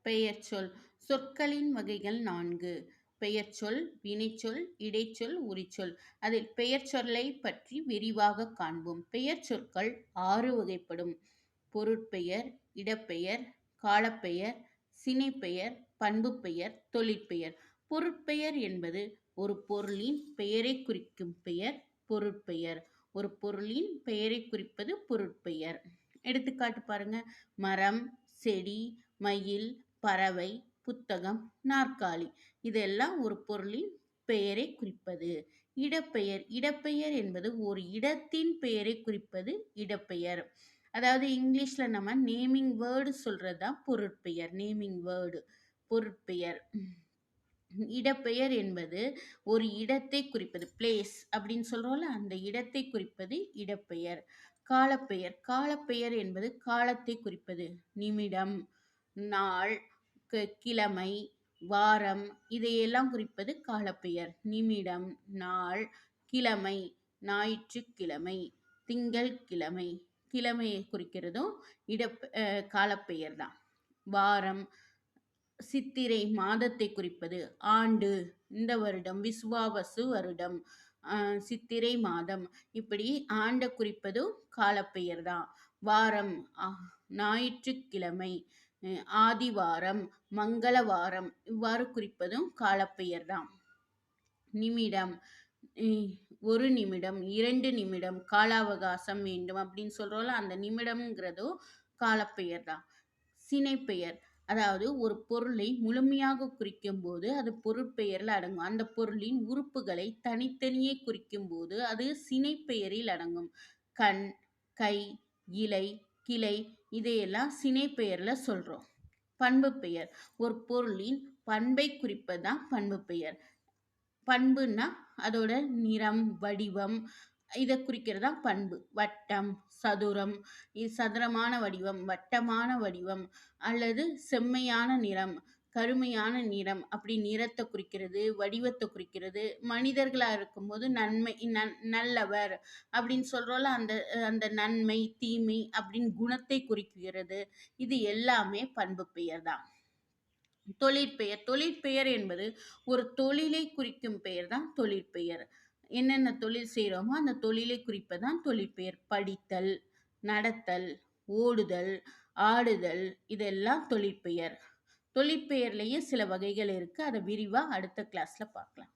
பெயர்ச்சொல். சொற்களின் வகைகள் 4. பெயர்ச்சொல், வினைச்சொல், இடைச்சொல், உரிச்சொல். அதில் பெயர்ச்சொல்லைப் பற்றி விரிவாகக் காண்போம். பெயர்ச்சொற்கள் 6 வகைப்படும். பொருட்பெயர், இடப்பெயர், காலப்பெயர், சினைப்பெயர், பண்புப்பெயர், தொழிற்பெயர். பொருட்பெயர் என்பது ஒரு பொருளின் பெயரைக் குறிக்கும் பெயர் பொருட்பெயர். ஒரு பொருளின் பெயரைக் குறிப்பது பொருட்பெயர். எடுத்துக்காட்டு பாருங்க. மரம், செடி, மயில், பறவை, புத்தகம், நாற்காலி. இதெல்லாம் ஒரு பொருளின் பெயரை குறிப்பது. இடப்பெயர். இடப்பெயர் என்பது ஒரு இடத்தின் பெயரை குறிப்பது இடப்பெயர். அதாவது இங்கிலீஷ்ல நம்ம நேமிங் வேர்டு சொல்றதுதான் பொருட்பெயர். Naming word பொருட்பெயர். இடப்பெயர் என்பது ஒரு இடத்தை குறிப்பது. பிளேஸ் அப்படின்னு சொல்றோம்ல, அந்த இடத்தை குறிப்பது இடப்பெயர். காலப்பெயர். காலப்பெயர் என்பது காலத்தை குறிப்பது. நிமிடம், நாள், கிழமை, வாரம் இதையெல்லாம் குறிப்பது காலப்பெயர். நிமிடம், நாள், கிழமை, ஞாயிற்றுக்கிழமை, திங்கட்கிழமை. கிழமையை குறிக்கிறதும் காலப்பெயர் தான். வாரம், சித்திரை மாதத்தை குறிப்பது. ஆண்டு, இந்த வருடம், விசுவாவசு வருடம், சித்திரை மாதம். இப்படி ஆண்ட குறிப்பதும் காலப்பெயர் தான். வாரம், ஞாயிற்றுக்கிழமை, ஆதிவாரம், மங்களவாரம் இவ்வாறு குறிப்பதும் காலப்பெயர் தான். நிமிடம், ஒரு நிமிடம், 2 நிமிடம் கால அவகாசம் வேண்டும் அப்படின்னு சொல்றோம்ல, அந்த நிமிடம்ங்கிறதும் காலப்பெயர் தான். சினைப்பெயர். அதாவது ஒரு பொருளை முழுமையாக குறிக்கும் போது அது பொருட்பெயரில் அடங்கும். அந்த பொருளின் உறுப்புகளை தனித்தனியே குறிக்கும் போது அது சினைப்பெயரில் அடங்கும். கண், கை, இலை, கிளை இதையெல்லாம் சினைப்பெயர்ல சொல்றோம். பண்பு பெயர். ஒரு பொருளின் பண்பை குறிப்பதுதான் பண்பு பெயர். பண்புன்னா அதோட நிறம், வடிவம் இதை குறிக்கிறதா பண்பு. வட்டம், சதுரம், சதுரமான வடிவம், வட்டமான வடிவம், அல்லது செம்மையான நிறம், கருமையான நிறம், அப்படி நிறத்தை குறிக்கிறது, வடிவத்தை குறிக்கிறது. மனிதர்களா இருக்கும்போது நன்மை, நல்லவர் அப்படின்னு சொல்றோம்ல, அந்த நன்மை, தீமை அப்படின்னு குணத்தை குறிக்கிறது. இது எல்லாமே பண்பு பெயர் தான். தொழிற்பெயர். தொழிற்பெயர் என்பது ஒரு தொழிலை குறிக்கும் பெயர் தான் தொழிற்பெயர். என்னென்ன தொழில் செய்கிறோமோ அந்த தொழிலை குறிப்பதான் தொழிற்பெயர். படித்தல், நடத்தல், ஓடுதல், ஆடுதல் இதெல்லாம் தொழிற்பெயர். தொழிற்பெயர்லேயே சில வகைகள் இருக்கு. அதை விரிவா அடுத்த கிளாஸ்ல பார்க்கலாம்.